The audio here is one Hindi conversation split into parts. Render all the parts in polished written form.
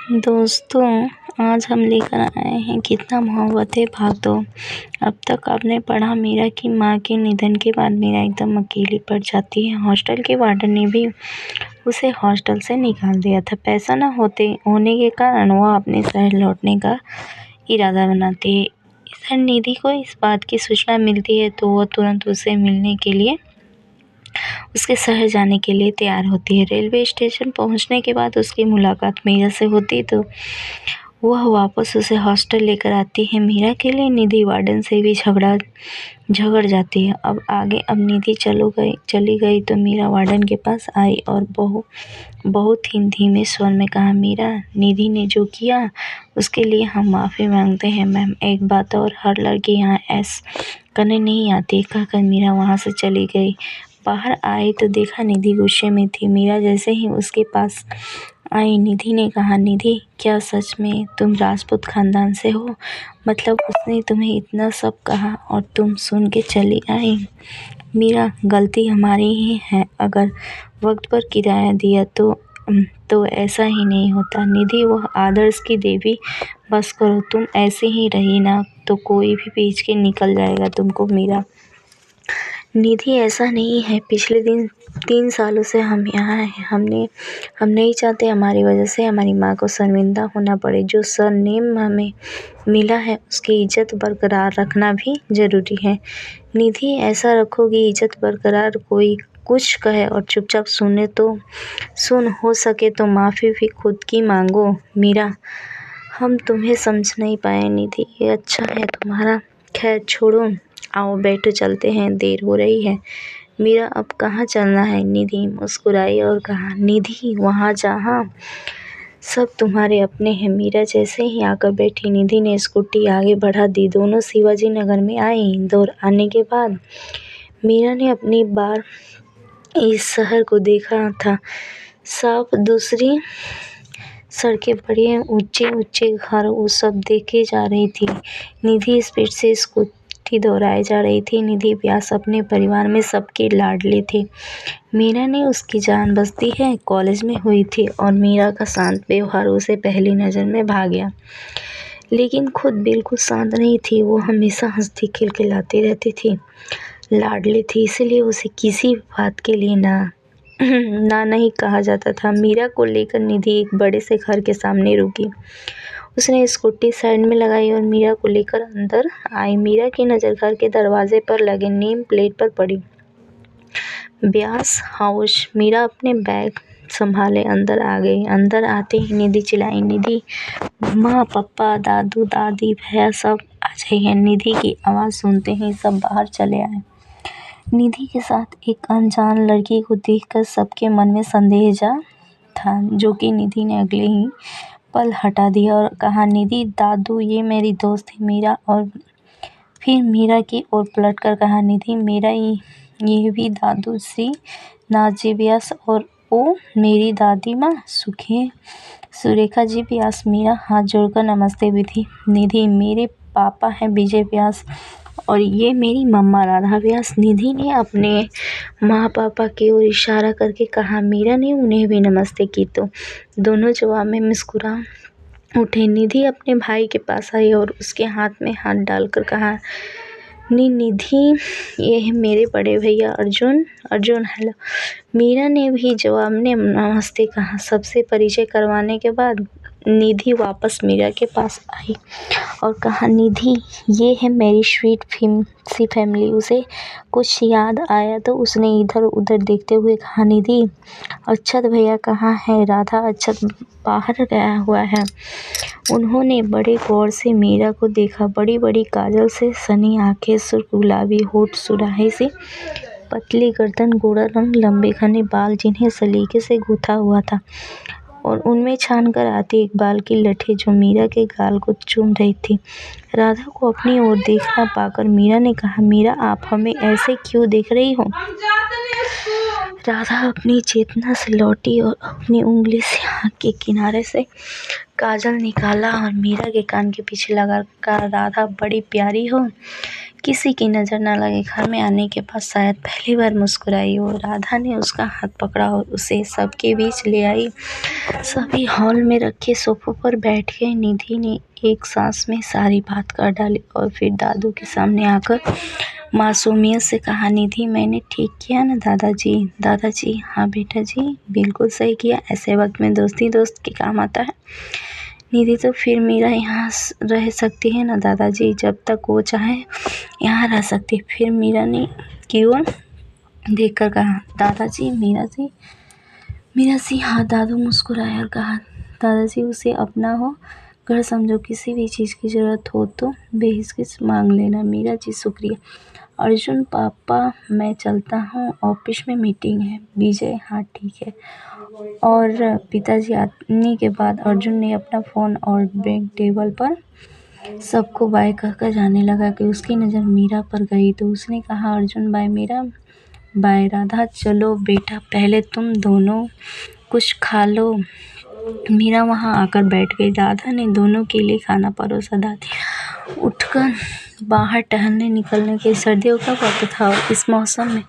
दोस्तों, आज हम लेकर आए हैं कितना मोहब्बत है भाग दो। अब तक आपने पढ़ा मीरा की माँ के निधन के बाद मीरा एकदम अकेली पड़ जाती है। हॉस्टल के वार्डन ने भी उसे हॉस्टल से निकाल दिया था। पैसा न होने के कारण वह अपने शहर लौटने का इरादा बनाती है। इधर निधि को इस बात की सूचना मिलती है तो वह तुरंत उसे मिलने के लिए उसके शहर जाने के लिए तैयार होती है। रेलवे स्टेशन पहुंचने के बाद उसकी मुलाकात मीरा से होती तो वह वापस उसे हॉस्टल लेकर आती है। मीरा के लिए निधि वार्डन से भी झगड़ जाती है। अब निधि चली गई तो मीरा वार्डन के पास आई और बहुत ही धीमे स्वर में कहा, मीरा, निधि ने जो किया उसके लिए हम माफ़ी मांगते हैं मैम। एक बात और, हर लड़की यहाँ ऐश करने नहीं आती, कहकर मीरा वहाँ से चली गई। बाहर आए तो देखा निधि गुस्से में थी। मीरा जैसे ही उसके पास आई, निधि ने कहा, निधि, क्या सच में तुम राजपूत खानदान से हो? मतलब उसने तुम्हें इतना सब कहा और तुम सुन के चली आई? मीरा, गलती हमारी ही है। अगर वक्त पर किराया दिया तो ऐसा ही नहीं होता। निधि वह आदर्श की देवी, बस करो। तुम ऐसे ही रही ना तो कोई भी पीछ के निकल जाएगा तुमको। मीरा, निधि ऐसा नहीं है। पिछले 3 सालों से हम यहाँ हैं। हम नहीं चाहते हमारी वजह से हमारी माँ को शर्मिंदा होना पड़े। जो सरनेम हमें मिला है उसकी इज्जत बरकरार रखना भी ज़रूरी है। निधि, ऐसा रखोगी इज्जत बरकरार? कोई कुछ कहे और चुपचाप सुन, हो सके तो माफ़ी भी खुद की मांगो। मीरा, हम तुम्हें समझ नहीं पाए निधि। ये अच्छा है तुम्हारा। खैर छोड़ो, आओ बैठो, चलते हैं, देर हो रही है। मीरा, अब कहाँ चलना है? निधि मुस्कुराई और कहा, निधि, वहाँ जहाँ सब तुम्हारे अपने हैं। मीरा जैसे ही आकर बैठी, निधि ने स्कूटी आगे बढ़ा दी। दोनों शिवाजी नगर में आए। इंदौर आने के बाद मीरा ने अपनी बार इस शहर को देखा था साफ। दूसरी सड़कें, बड़े ऊंचे घर, वो सब देखे जा रही थी। निधि स्पीड से स्कूटी दौड़ाए जा रही थी। निधि व्यास अपने परिवार में सबके लाडले थे। मीरा ने उसकी जान बसती है कॉलेज में हुई थी और मीरा का शांत व्यवहार उसे पहली नज़र में भा गया। लेकिन खुद बिल्कुल शांत नहीं थी। वो हमेशा हंसती खिलखिलाती रहती थी, लाडली थी, इसलिए उसे किसी बात के लिए ना नहीं कहा जाता था। मीरा को लेकर निधि एक बड़े से घर के सामने रुकी। उसने स्कूटी साइड में लगाई और मीरा को लेकर अंदर आई। मीरा की नज़र घर के दरवाजे पर लगे नेम प्लेट पर पड़ी, व्यास हाउस। मीरा अपने बैग संभाले अंदर आ गई। अंदर आते ही निधि चिल्लाई, निधि, माँ, पापा, दादू, दादी, भैया सब आ जाइए। निधि की आवाज़ सुनते ही सब बाहर चले आए। निधि के साथ एक अनजान लड़की को देखकर सबके मन में संदेह जा था, जो कि निधि ने अगले ही पल हटा दिया और कहा, निधि, दादू, ये मेरी दोस्त है मीरा। और फिर मीरा की ओर पलटकर कहा, निधि, मेरा ये भी दादू श्री नाथजी व्यास और वो मेरी दादी माँ सुरेखा जी व्यास। मीरा हाथ जोड़कर नमस्ते विधि। निधि, मेरे पापा हैं विजय व्यास और ये मेरी मम्मा राधा व्यास। निधि ने अपने माँ पापा की ओर इशारा करके कहा। मीरा ने उन्हें भी नमस्ते की तो दोनों जवाब में मुस्कुरा उठे। निधि अपने भाई के पास आई और उसके हाथ में हाथ डालकर कहा, निधि, ये है मेरे बड़े भैया अर्जुन। हेलो। मीरा ने भी जवाब में नमस्ते कहा। सबसे परिचय करवाने के बाद निधि वापस मीरा के पास आई और कहा, निधि, ये है मेरी स्वीट सी फैमिली। उसे कुछ याद आया तो उसने इधर उधर देखते हुए कहा, निधि, अक्षत भैया कहाँ है? राधा, अक्षत बाहर गया हुआ है। उन्होंने बड़े गौर से मीरा को देखा। बड़ी बड़ी काजल से सनी आंखें, सुर्ख गुलाबी होठ, सुराही से पतली गर्दन, गोरा रंग, लंबे घने बाल जिन्हें सलीके से गूंथा हुआ था और उनमें छान कर आती एक बाल की लठी जो मीरा के गाल को चूम रही थी। राधा को अपनी ओर देखना पाकर मीरा ने कहा, मीरा, आप हमें ऐसे क्यों देख रही हो? राधा अपनी चेतना से लौटी और अपनी उंगली से आँख के किनारे से काजल निकाला और मीरा के कान के पीछे लगा कर, राधा, बड़ी प्यारी हो। किसी की नज़र न लगे। घर में आने के बाद शायद पहली बार मुस्कुराई हो। राधा ने उसका हाथ पकड़ा और उसे सबके बीच ले आई। सभी हॉल में रखे सोफों पर बैठ गए। निधि ने एक सांस में सारी बात कर डाली और फिर दादू के सामने आकर मासूमियत से कहा, निधि मैंने ठीक किया ना दादाजी? दादाजी, हाँ बेटा जी, बिल्कुल सही किया। ऐसे वक्त में दोस्ती दोस्त के काम आता है। निधि तो फिर मीरा यहाँ रह सकती है ना दादाजी? जब तक वो चाहे यहाँ रह सकती। फिर मीरा ने की ओर देखकर कहा, दादाजी, मीरा जी। हाँ, दादू मुस्कुराया और कहा, दादाजी उसे अपना हो घर समझो। किसी भी चीज़ की ज़रूरत हो तो बेहिचक मांग लेना। मीरा जी शुक्रिया। अर्जुन, पापा मैं चलता हूँ, ऑफिस में मीटिंग है। विजय, हाँ ठीक है। और पिताजी आने के बाद अर्जुन ने अपना फ़ोन और बैग टेबल पर सबको बाय कहकर जाने लगा कि उसकी नज़र मीरा पर गई तो उसने कहा, अर्जुन बाय मीरा। बाय राधा। चलो बेटा, पहले तुम दोनों कुछ खा लो। मीरा वहाँ आकर बैठ गई। राधा ने दोनों के लिए खाना परोसा। दादी उठकर बाहर टहलने निकलने के। सर्दियों का वक्त था और इस मौसम में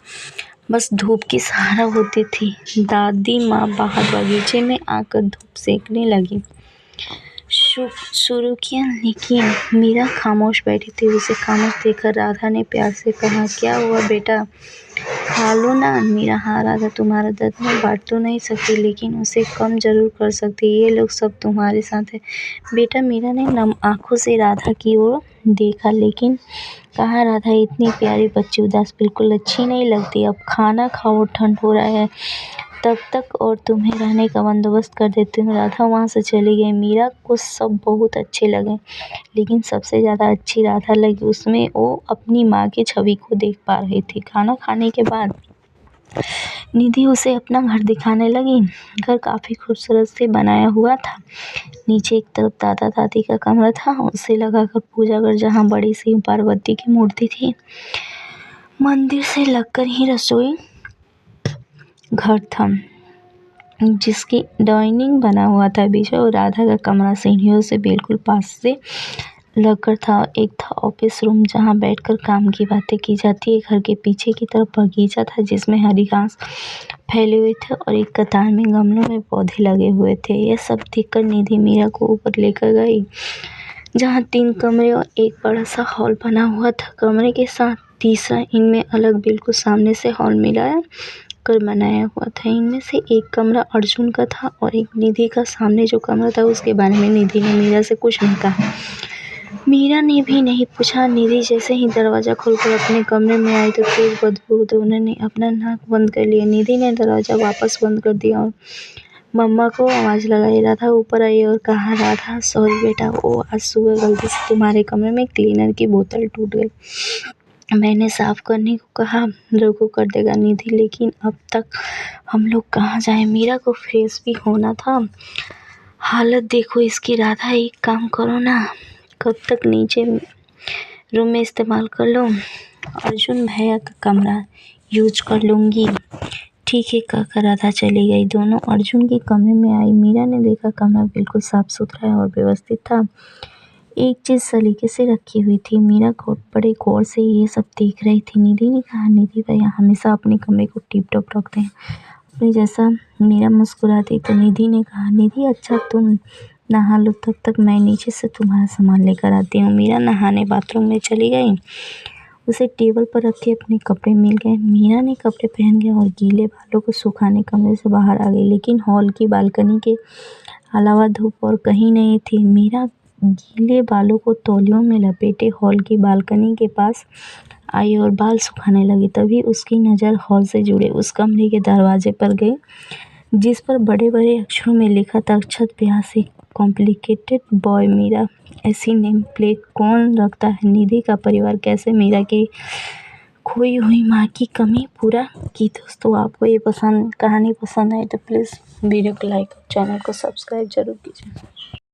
बस धूप की सहारा होती थी। दादी माँ बाहर बगीचे में आकर धूप सेकने लगी। शुरू किया, लेकिन मीरा खामोश बैठी थी। उसे खामोश देखकर राधा ने प्यार से कहा, क्या हुआ बेटा, खा लो ना। मीरा, हाँ राधा, तुम्हारा दर्द मैं बांट तो नहीं सकती, लेकिन उसे कम जरूर कर सकती। ये लोग सब तुम्हारे साथ है बेटा। मीरा ने नम आंखों से राधा की ओर देखा, लेकिन कहा, राधा इतनी प्यारी बच्ची उदास बिल्कुल अच्छी नहीं लगती। अब खाना खाओ, ठंड हो रहा है तब तक, और तुम्हें रहने का बंदोबस्त कर देती हूँ। राधा वहाँ से चली गई। मीरा को सब बहुत अच्छे लगे, लेकिन सबसे ज़्यादा अच्छी राधा लगी। उसमें वो अपनी माँ की छवि को देख पा रही थी। खाना खाने के बाद निधि उसे अपना घर दिखाने लगी। घर काफ़ी खूबसूरत से बनाया हुआ था। नीचे एक तरफ दादा दादी का कमरा था, उसे लगाकर पूजा घर, जहाँ बड़ी सी पार्वती की मूर्ति थी। मंदिर से लगकर ही रसोई घर था, जिसकी डाइनिंग बना हुआ था। विजय और राधा का कमरा सीढ़ियों से बिल्कुल पास से लगकर था। एक था ऑफिस रूम, जहां बैठकर काम की बातें की जाती है। घर के पीछे की तरफ बगीचा था, जिसमें हरी घास फैले हुए थे और एक कतार में गमलों में पौधे लगे हुए थे। यह सब देखकर निधि मीरा को ऊपर लेकर गई, जहाँ 3 कमरे और एक बड़ा सा हॉल बना हुआ था। कमरे के साथ तीसरा इनमें अलग बिल्कुल सामने से हॉल मिलाया कर बनाया हुआ था। इनमें से एक कमरा अर्जुन का था और एक निधि का। सामने जो कमरा था उसके बारे में निधि ने मीरा से कुछ नहीं कहा। मीरा ने भी नहीं पूछा। निधि जैसे ही दरवाज़ा खोलकर अपने कमरे में आई तो तेज बदबू तो उन्होंने अपना नाक बंद कर लिया। निधि ने दरवाज़ा वापस बंद कर दिया और मम्मा को आवाज़ लगाई। राधा ऊपर आई और कहा, राधा सॉरी बेटा, वो आज सुबह गलती से तुम्हारे कमरे में क्लीनर की बोतल टूट गई। मैंने साफ करने को कहा, रघु कर देगा। निधि, लेकिन अब तक हम लोग कहाँ जाएं? मीरा को फ्रेश भी होना था। हालत देखो इसकी। राधा एक काम करो ना, कब तक नीचे रूम में इस्तेमाल कर लो। अर्जुन भैया का कमरा यूज कर लूँगी। ठीक है कहकर राधा चली गई। दोनों अर्जुन के कमरे में आई। मीरा ने देखा कमरा बिल्कुल साफ सुथरा और व्यवस्थित था। एक चीज़ सलीके से रखी हुई थी। मीरा बड़े गौर से ये सब देख रही थी। निधि ने कहा, निधि भैया हमेशा अपने कमरे को टिप टॉप रखते हैं अपने जैसा। मीरा मुस्कुराती तो निधि ने कहा, निधि अच्छा तुम नहा लो, तब तक मैं नीचे से तुम्हारा सामान लेकर आती हूँ। मीरा नहाने बाथरूम में चली गई। उसे टेबल पर रखे अपने कपड़े मिल गए। मीरा ने कपड़े पहन गए और गीले बालों को सुखाने कमरे से बाहर आ गई, लेकिन हॉल की बालकनी के अलावा धूप और कहीं नहीं थी। मीरा गीले बालों को तौलियों में लपेटे हॉल की बालकनी के पास आई और बाल सुखाने लगी। तभी उसकी नज़र हॉल से जुड़े उस कमरे के दरवाजे पर गई, जिस पर बड़े बड़े अक्षरों में लिखा था, अक्षत व्यासी, कॉम्प्लिकेटेड बॉय मीरा। ऐसी नेम प्लेट कौन रखता है? निधि का परिवार कैसे मीरा की खोई हुई माँ की कमी पूरा की? दोस्तों, आपको ये कहानी पसंद आए तो प्लीज़ वीडियो को लाइक और चैनल को सब्सक्राइब जरूर कीजिए।